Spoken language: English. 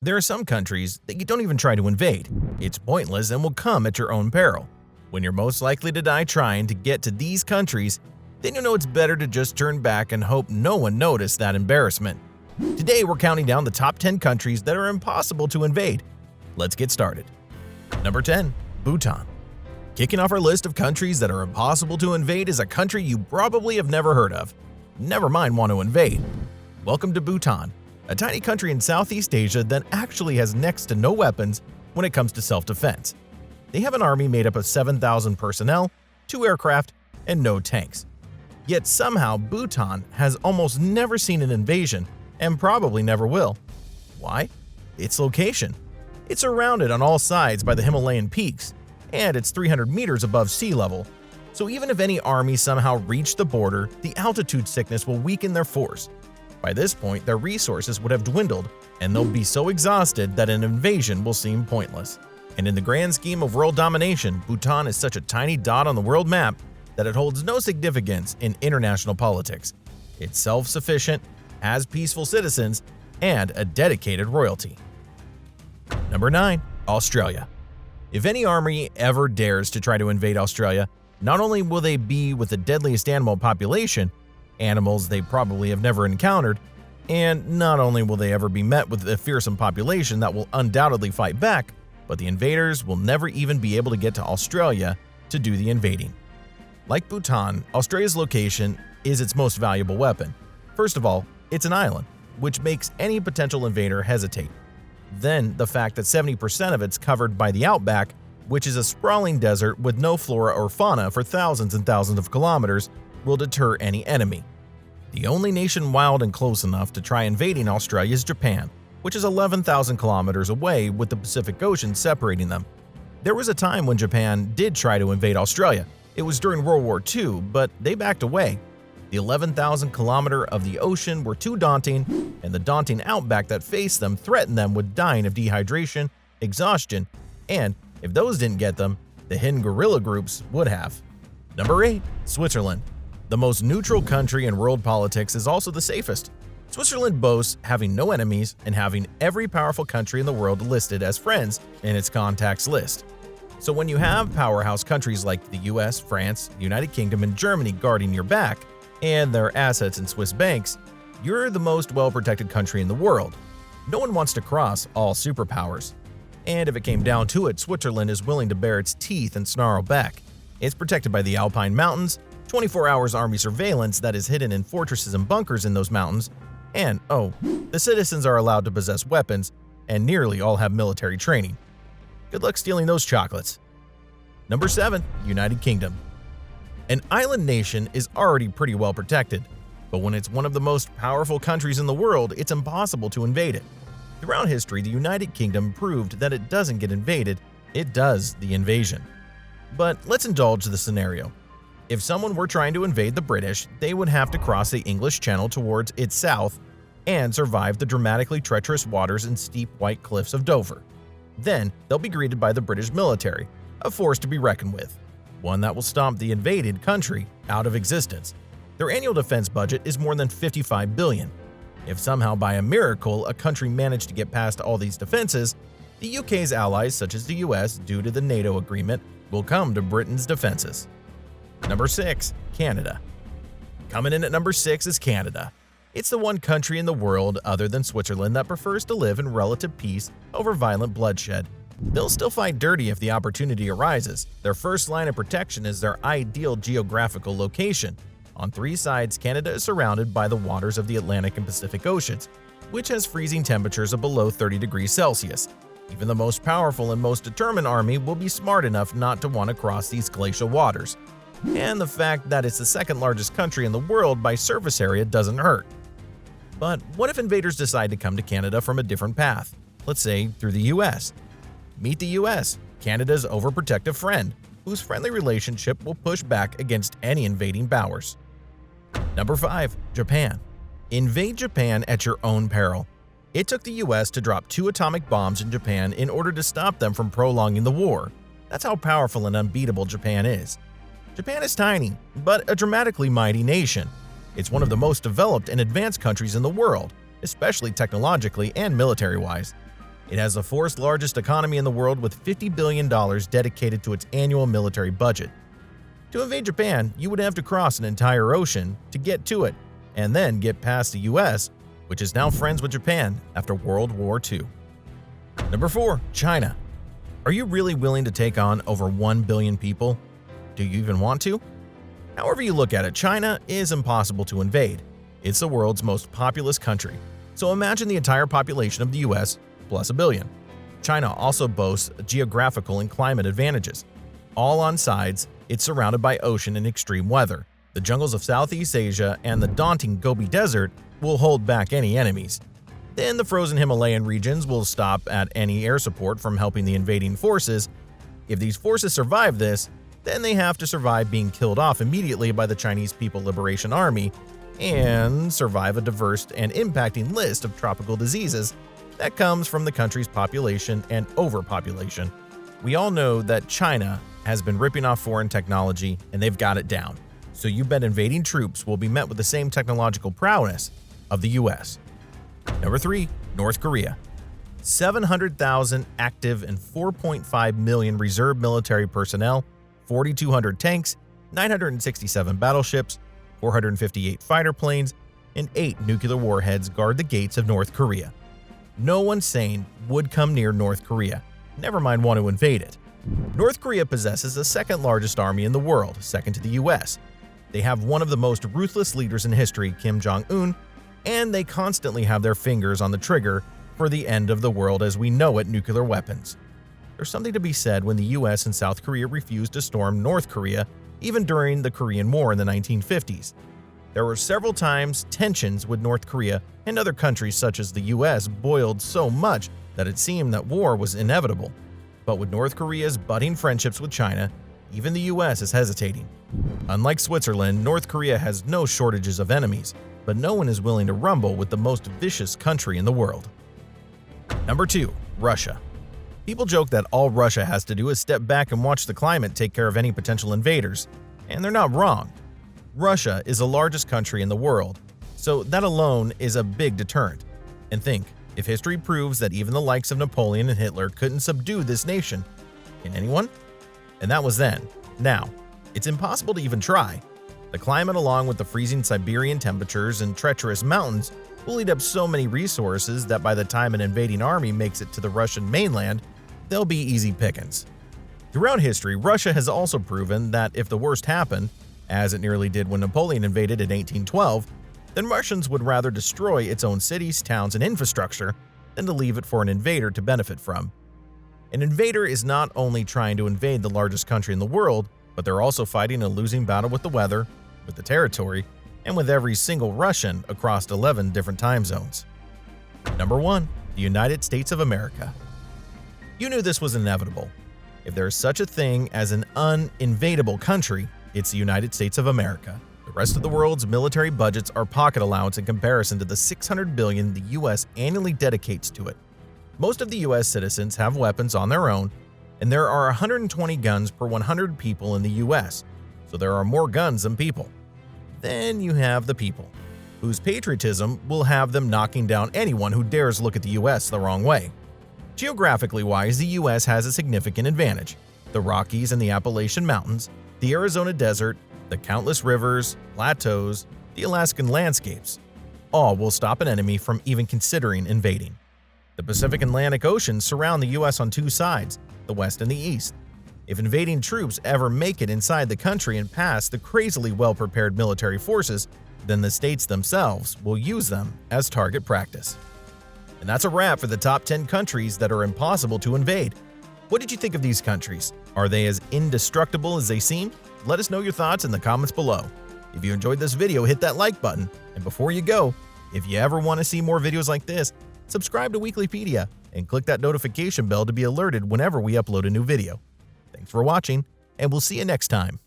There are some countries that you don't even try to invade. It's pointless and will come at your own peril. When you're most likely to die trying to get to these countries, then you know it's better to just turn back and hope no one noticed that embarrassment. Today we're counting down the top 10 countries that are impossible to invade. Let's get started. Number 10. Bhutan. Kicking off our list of countries that are impossible to invade is a country you probably have never heard of. Never mind want to invade. Welcome to Bhutan, a tiny country in Southeast Asia that actually has next to no weapons when it comes to self-defense. They have an army made up of 7,000 personnel, 2 aircraft, and no tanks. Yet somehow Bhutan has almost never seen an invasion and probably never will. Why? Its location. It's surrounded on all sides by the Himalayan peaks, and it's 300 meters above sea level. So even if any army somehow reached the border, the altitude sickness will weaken their force. By this point, their resources would have dwindled, and they'll be so exhausted that an invasion will seem pointless. And in the grand scheme of world domination, Bhutan is such a tiny dot on the world map that it holds no significance in international politics. It's self-sufficient, has peaceful citizens, and a dedicated royalty. Number 9. Australia. If any army ever dares to try to invade Australia, not only will they be with the deadliest animal population, animals they probably have never encountered, and not only will they ever be met with a fearsome population that will undoubtedly fight back, but the invaders will never even be able to get to Australia to do the invading. Like Bhutan, Australia's location is its most valuable weapon. First of all, it's an island, which makes any potential invader hesitate. Then, the fact that 70% of it's covered by the outback, which is a sprawling desert with no flora or fauna for thousands and thousands of kilometers, will deter any enemy. The only nation wild and close enough to try invading Australia is Japan, which is 11,000 kilometers away with the Pacific Ocean separating them. There was a time when Japan did try to invade Australia. It was during World War II, but they backed away. The 11,000 kilometer of the ocean were too daunting, and the daunting outback that faced them threatened them with dying of dehydration, exhaustion, and if those didn't get them, the hidden guerrilla groups would have. Number 8. Switzerland. The most neutral country in world politics is also the safest. Switzerland boasts having no enemies and having every powerful country in the world listed as friends in its contacts list. So when you have powerhouse countries like the US, France, United Kingdom, and Germany guarding your back, and their assets in Swiss banks, you're the most well-protected country in the world. No one wants to cross all superpowers. And if it came down to it, Switzerland is willing to bare its teeth and snarl back. It's protected by the Alpine Mountains, 24 hours army surveillance that is hidden in fortresses and bunkers in those mountains, and the citizens are allowed to possess weapons and nearly all have military training. Good luck stealing those chocolates. Number 7. United Kingdom. An island nation is already pretty well protected, but when it's one of the most powerful countries in the world, it's impossible to invade it. Throughout history, the United Kingdom proved that it doesn't get invaded, it does the invasion. But let's indulge the scenario. If someone were trying to invade the British, they would have to cross the English Channel towards its south and survive the dramatically treacherous waters and steep white cliffs of Dover. Then they'll be greeted by the British military, a force to be reckoned with, one that will stomp the invaded country out of existence. Their annual defense budget is more than $55 billion. If somehow by a miracle a country managed to get past all these defenses, the UK's allies such as the US, due to the NATO agreement, will come to Britain's defenses. Number 6. Canada. Coming in at number 6 is Canada. It's the one country in the world other than Switzerland that prefers to live in relative peace over violent bloodshed. They'll still fight dirty if the opportunity arises. Their first line of protection is their ideal geographical location. On 3 sides, Canada is surrounded by the waters of the Atlantic and Pacific Oceans, which has freezing temperatures of below 30 degrees Celsius. Even the most powerful and most determined army will be smart enough not to want to cross these glacial waters. And the fact that it's the second largest country in the world by surface area doesn't hurt. But what if invaders decide to come to Canada from a different path? Let's say through the US. Meet the US, Canada's overprotective friend, whose friendly relationship will push back against any invading powers. Number 5. Japan. Invade Japan at your own peril. It took the US to drop 2 atomic bombs in Japan in order to stop them from prolonging the war. That's how powerful and unbeatable Japan is. Japan is tiny, but a dramatically mighty nation. It's one of the most developed and advanced countries in the world, especially technologically and military-wise. It has the fourth largest economy in the world with $50 billion dedicated to its annual military budget. To invade Japan, you would have to cross an entire ocean to get to it, and then get past the US, which is now friends with Japan after World War II. Number 4. China. Are you really willing to take on over 1 billion people? Do you even want to? However you look at it, China is impossible to invade. It's the world's most populous country, so imagine the entire population of the US plus a billion. China also boasts geographical and climate advantages. All on sides, it's surrounded by ocean and extreme weather. The jungles of Southeast Asia and the daunting Gobi Desert will hold back any enemies. Then the frozen Himalayan regions will stop at any air support from helping the invading forces. If these forces survive this, then they have to survive being killed off immediately by the Chinese People Liberation Army and survive a diverse and impacting list of tropical diseases that comes from the country's population and overpopulation. We all know that China has been ripping off foreign technology and they've got it down. So you bet invading troops will be met with the same technological prowess of the US. Number 3. North Korea. 700,000 active and 4.5 million reserve military personnel, 4,200 tanks, 967 battleships, 458 fighter planes, and 8 nuclear warheads guard the gates of North Korea. No one sane would come near North Korea, never mind want to invade it. North Korea possesses the second largest army in the world, second to the US. They have one of the most ruthless leaders in history, Kim Jong-un, and they constantly have their fingers on the trigger for the end of the world as we know it, nuclear weapons. There's something to be said when the US and South Korea refused to storm North Korea, even during the Korean War in the 1950s. There were several times tensions with North Korea and other countries such as the US boiled so much that it seemed that war was inevitable. But with North Korea's budding friendships with China, even the US is hesitating. Unlike Switzerland, North Korea has no shortages of enemies, but no one is willing to rumble with the most vicious country in the world. Number 2. Russia. People joke that all Russia has to do is step back and watch the climate take care of any potential invaders, and they're not wrong. Russia is the largest country in the world, so that alone is a big deterrent. And think, if history proves that even the likes of Napoleon and Hitler couldn't subdue this nation, can anyone? And that was then. Now, it's impossible to even try. The climate, along with the freezing Siberian temperatures and treacherous mountains, will eat up so many resources that by the time an invading army makes it to the Russian mainland, they'll be easy pickings. Throughout history, Russia has also proven that if the worst happened, as it nearly did when Napoleon invaded in 1812, then Russians would rather destroy its own cities, towns, and infrastructure than to leave it for an invader to benefit from. An invader is not only trying to invade the largest country in the world, but they're also fighting a losing battle with the weather, with the territory, and with every single Russian across 11 different time zones. Number 1. The United States of America. You knew this was inevitable. If there is such a thing as an uninvadable country, it's the United States of America. The rest of the world's military budgets are pocket allowance in comparison to the $600 billion the US annually dedicates to it. Most of the US citizens have weapons on their own, and there are 120 guns per 100 people in the US, so there are more guns than people. Then you have the people, whose patriotism will have them knocking down anyone who dares look at the US the wrong way. Geographically wise, the US has a significant advantage. The Rockies and the Appalachian Mountains, the Arizona desert, the countless rivers, plateaus, the Alaskan landscapes, all will stop an enemy from even considering invading. The Pacific and Atlantic Oceans surround the US on two sides, the west and the east. If invading troops ever make it inside the country and pass the crazily well-prepared military forces, then the states themselves will use them as target practice. And that's a wrap for the top 10 countries that are impossible to invade. What did you think of these countries? Are they as indestructible as they seem? Let us know your thoughts in the comments below. If you enjoyed this video, hit that like button. And before you go, if you ever want to see more videos like this, subscribe to Weeklypedia and click that notification bell to be alerted whenever we upload a new video. Thanks for watching, and we'll see you next time.